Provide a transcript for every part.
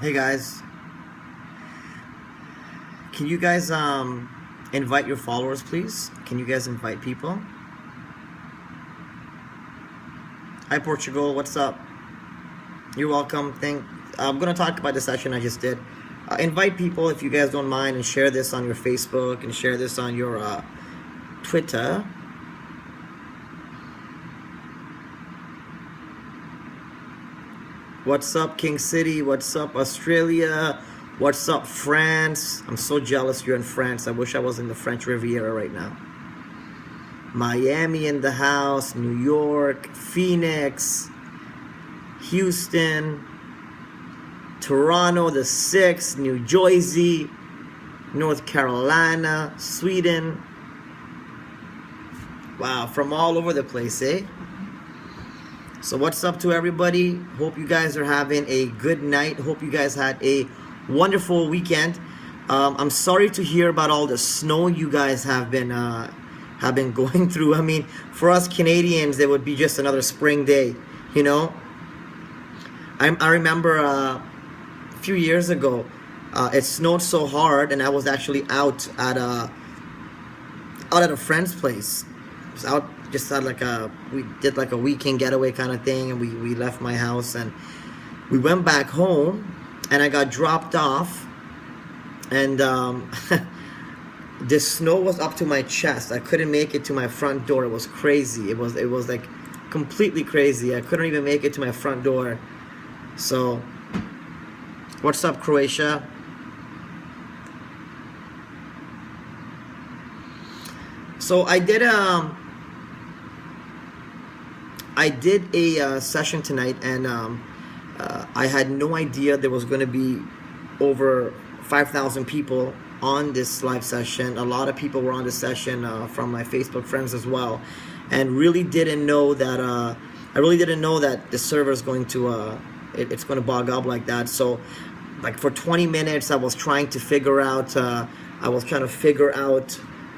Hey guys, can you guys invite your followers, please? Can you guys invite people? Hi Portugal, what's up? You're welcome. I'm gonna talk about the session I just did. Invite people if you guys don't mind, and share this on your Facebook and share this on your Twitter. What's up, King City? What's up, Australia? What's up, France? I'm so jealous you're in France. I wish I was in the French Riviera right now. Miami in the house, New York, Phoenix, Houston, Toronto, the 6th, New Jersey, North Carolina, Sweden. Wow, from all over the place, eh? So what's up to everybody? Hope you guys are having a good night. Hope you guys had a wonderful weekend. I'm sorry to hear about all the snow you guys have been going through. I mean, for us Canadians, it would be just another spring day, you know. I remember a few years ago, it snowed so hard, and I was actually out at a friend's place. I was out just had we did like a weekend getaway kind of thing, and we left my house and we went back home, and I got dropped off, and the snow was up to my chest. I couldn't make it to my front door. It was crazy. It was like completely crazy. I couldn't even make it to my front door. So what's up, Croatia? So I did a session tonight, and I had no idea there was going to be over 5,000 people on this live session. A lot of people were on the session from my Facebook friends as well, and really didn't know that I really didn't know that the server is going to it's going to bog up like that. So like for 20 minutes I was trying to figure out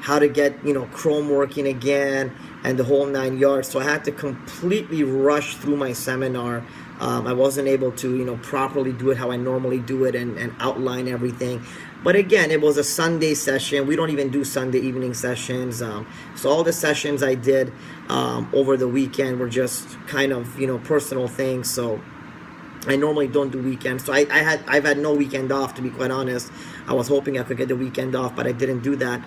how to get, you know, Chrome working again and the whole 9 yards. So I had to completely rush through my seminar. I wasn't able to, you know, properly do it how I normally do it and outline everything. But again, it was a Sunday session. We don't even do Sunday evening sessions. So all the sessions I did over the weekend were just kind of, you know, personal things. So I normally don't do weekends, so I've had no weekend off, to be quite honest. I was hoping I could get the weekend off, but I didn't do that.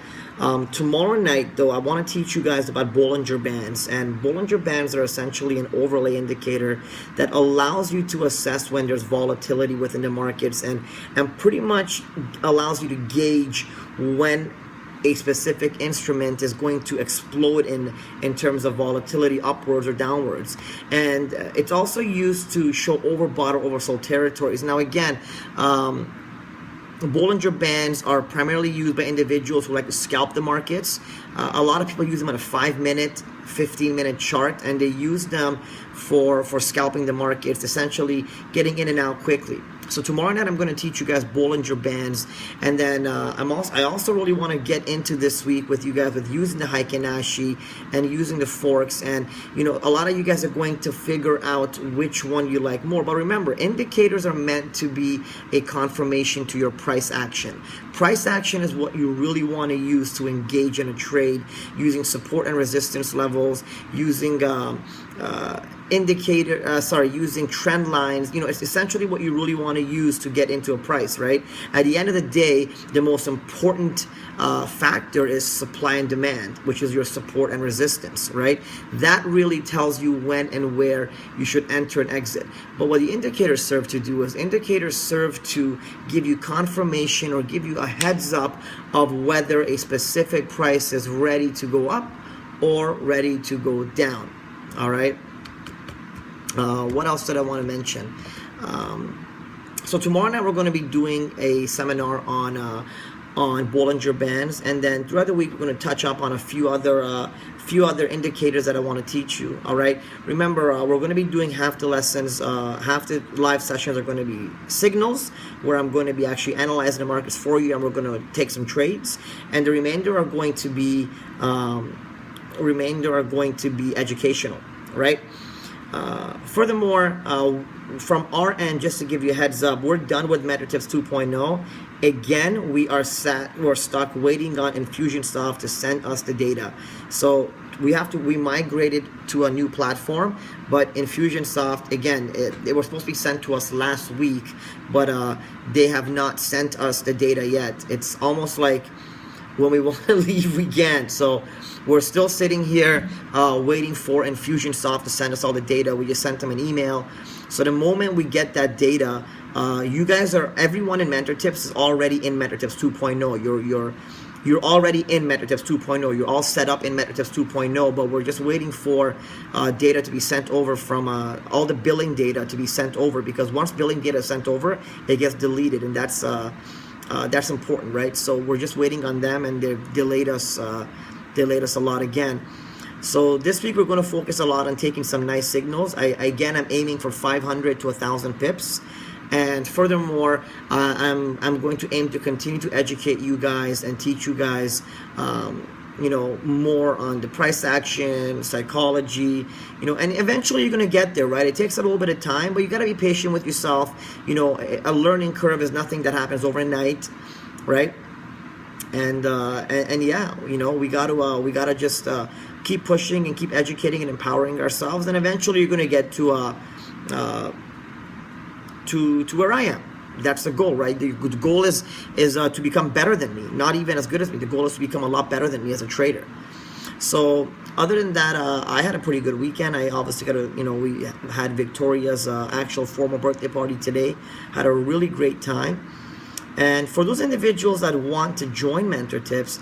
Tomorrow night, though, I want to teach you guys about Bollinger Bands. And Bollinger Bands are essentially an overlay indicator that allows you to assess when there's volatility within the markets, and pretty much allows you to gauge when a specific instrument is going to explode in terms of volatility upwards or downwards. And it's also used to show overbought or oversold territories. Now again, Bollinger Bands are primarily used by individuals who like to scalp the markets. A lot of people use them on a 5-minute, 15-minute chart, and they use them for scalping the markets, essentially getting in and out quickly. So tomorrow night I'm going to teach you guys Bollinger Bands, and then I also really want to get into this week with you guys with using the Heikin Ashi and using the forks. And you know, a lot of you guys are going to figure out which one you like more. But remember, indicators are meant to be a confirmation to your price action. Price action is what you really want to use to engage in a trade, using support and resistance levels, using using trend lines. You know, it's essentially what you really want to use to get into a price, right? At the end of the day, the most important factor is supply and demand, which is your support and resistance, right? That really tells you when and where you should enter and exit. But what the indicators serve to do is indicators serve to give you confirmation or give you a heads up of whether a specific price is ready to go up or ready to go down. All right. What else did I want to mention? So tomorrow night we're going to be doing a seminar on Bollinger Bands, and then throughout the week we're going to touch up on a few other indicators that I want to teach you. All right. Remember, we're going to be doing half the lessons, half the live sessions are going to be signals, where I'm going to be actually analyzing the markets for you, and we're going to take some trades, and the remainder are going to be educational, right? Furthermore, from our end, just to give you a heads up, we're done with MetroTips 2.0. Again, we're stuck waiting on Infusionsoft to send us the data. So we migrated to a new platform, but Infusionsoft, again, they were supposed to be sent to us last week, but they have not sent us the data yet. It's almost like when we want to leave, we can't. So we're still sitting here waiting for Infusionsoft to send us all the data. We just sent them an email. So the moment we get that data, everyone in MentorTips is already in MentorTips 2.0. You're already in MentorTips 2.0. You're all set up in MentorTips 2.0, but we're just waiting for data to be sent over from all the billing data to be sent over, because once billing data is sent over, it gets deleted, and that's important, right? So we're just waiting on them, and they've delayed us a lot again. So this week we're going to focus a lot on taking some nice signals. I'm aiming for 500 to 1,000 pips. And furthermore, I'm going to aim to continue to educate you guys and teach you guys, more on the price action, psychology, and eventually you're going to get there, right? It takes a little bit of time, but you got to be patient with yourself. A learning curve is nothing that happens overnight, right? And yeah, we gotta just keep pushing and keep educating and empowering ourselves, and eventually you're going to get to where I am. That's the goal, right? The goal is to become better than me, not even as good as me. The goal is to become a lot better than me as a trader. So other than that, I had a pretty good weekend. I obviously we had Victoria's actual formal birthday party today. Had a really great time. And for those individuals that want to join MentorTips,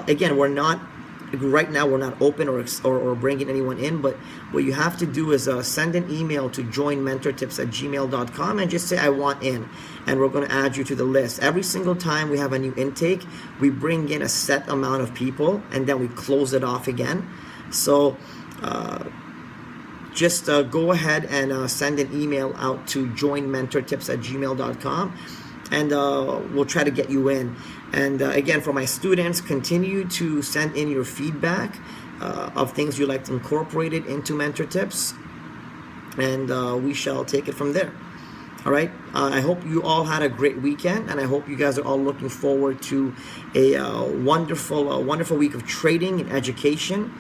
again, right now we're not open or bringing anyone in, but what you have to do is send an email to joinmentortips@gmail.com and just say, I want in, and we're going to add you to the list. Every single time we have a new intake, we bring in a set amount of people, and then we close it off again. So just go ahead and send an email out to joinmentortips@gmail.com, and we'll try to get you in. And again, for my students, continue to send in your feedback of things you like to incorporate it into MentorTips, and we shall take it from there. All right. I hope you all had a great weekend, and I hope you guys are all looking forward to a wonderful week of trading and education,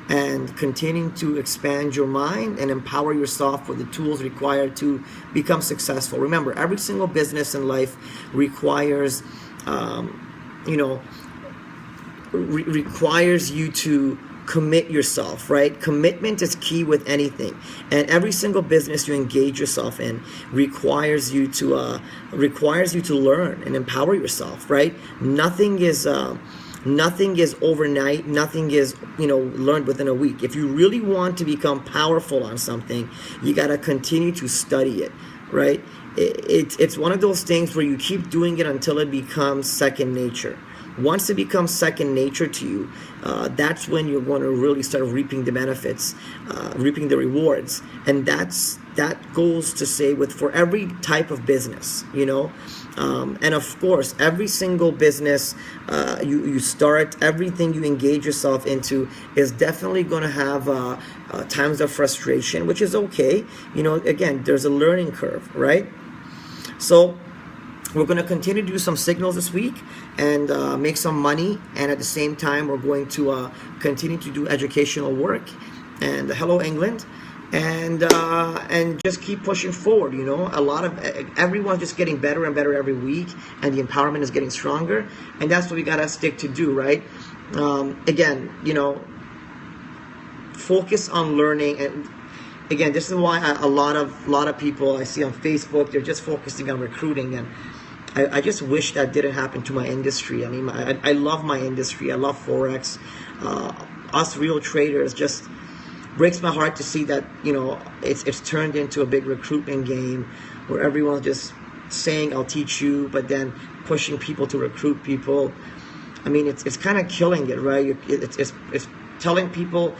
and continuing to expand your mind and empower yourself with the tools required to become successful. Remember, every single business in life requires requires you to commit yourself, right? Commitment is key with anything, and every single business you engage yourself in requires you to learn and empower yourself, right? Nothing is overnight. Nothing is learned within a week. If you really want to become powerful on something, you got to continue to study it, right? It's one of those things where you keep doing it until it becomes second nature. Once it becomes second nature to you, that's when you're going to really start reaping the benefits, reaping the rewards. And that goes to say for every type of business, and of course, every single business you start, everything you engage yourself into is definitely going to have times of frustration, which is okay. Again, there's a learning curve, right? So we're going to continue to do some signals this week and make some money, and at the same time we're going to continue to do educational work, and hello England, and just keep pushing forward. Everyone's just getting better and better every week, and the empowerment is getting stronger, and that's what we gotta stick to do, right? Again, focus on learning. And again, this is why a lot of people I see on Facebook, they're just focusing on recruiting, and I just wish that didn't happen to my industry. I mean, I love my industry. I love Forex. Us real traders, just breaks my heart to see that it's turned into a big recruitment game where everyone's just saying I'll teach you, but then pushing people to recruit people. I mean, it's kind of killing it, right? It's telling people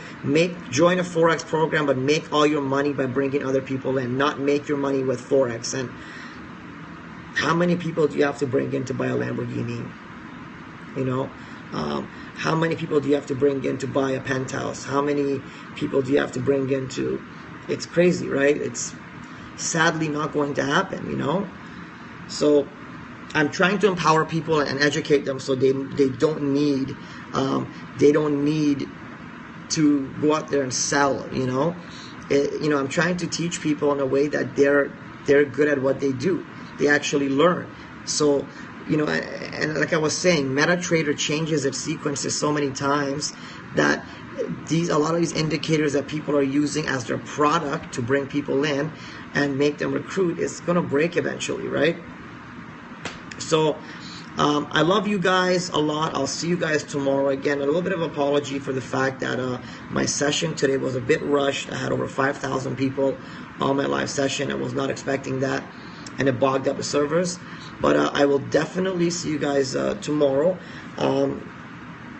join a Forex program, but make all your money by bringing other people in, not make your money with Forex. And how many people do you have to bring in to buy a Lamborghini? How many people do you have to bring in to buy a penthouse? How many people do you have to bring in to It's crazy, right? It's sadly not going to happen, you know? So I'm trying to empower people and educate them so they don't need to go out there and sell, you know? I'm trying to teach people in a way that they're good at what they do. They actually learn. So, and like I was saying, MetaTrader changes its sequences so many times that a lot of these indicators that people are using as their product to bring people in and make them recruit is going to break eventually, right? So I love you guys a lot. I'll see you guys tomorrow. Again, a little bit of apology for the fact that my session today was a bit rushed. I had over 5,000 people on my live session. I was not expecting that, and it bogged up the servers. But I will definitely see you guys tomorrow.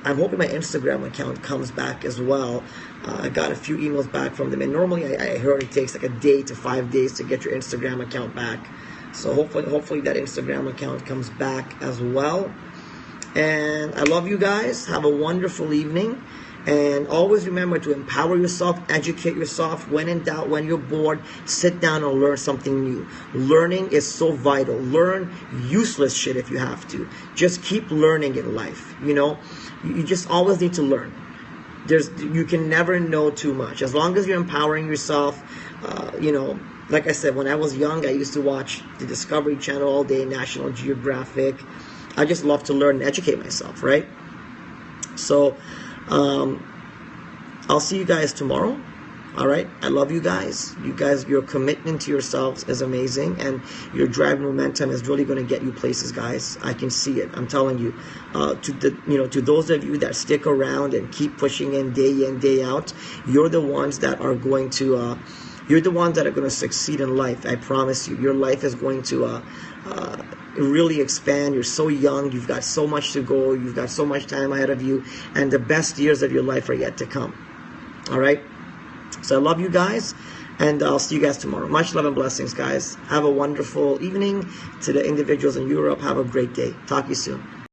I'm hoping my Instagram account comes back as well. I got a few emails back from them, and normally I heard it takes like a day to 5 days to get your Instagram account back. So hopefully that Instagram account comes back as well. And I love you guys. Have a wonderful evening. And always remember to empower yourself, educate yourself. When in doubt, when you're bored, sit down and learn something new. Learning is so vital. Learn useless shit if you have to. Just keep learning in life. You just always need to learn. You can never know too much. As long as you're empowering yourself, like I said, when I was young, I used to watch the Discovery Channel all day, National Geographic. I just love to learn and educate myself, right? So, I'll see you guys tomorrow. All right? I love you guys. You guys, your commitment to yourselves is amazing, and your drive momentum is really going to get you places, guys. I can see it. I'm telling you. To those of you that stick around and keep pushing in, day out, you're the ones that are going to. You're the ones that are going to succeed in life. I promise you. Your life is going to really expand. You're so young. You've got so much to go. You've got so much time ahead of you. And the best years of your life are yet to come. All right? So I love you guys. And I'll see you guys tomorrow. Much love and blessings, guys. Have a wonderful evening. To the individuals in Europe, have a great day. Talk to you soon.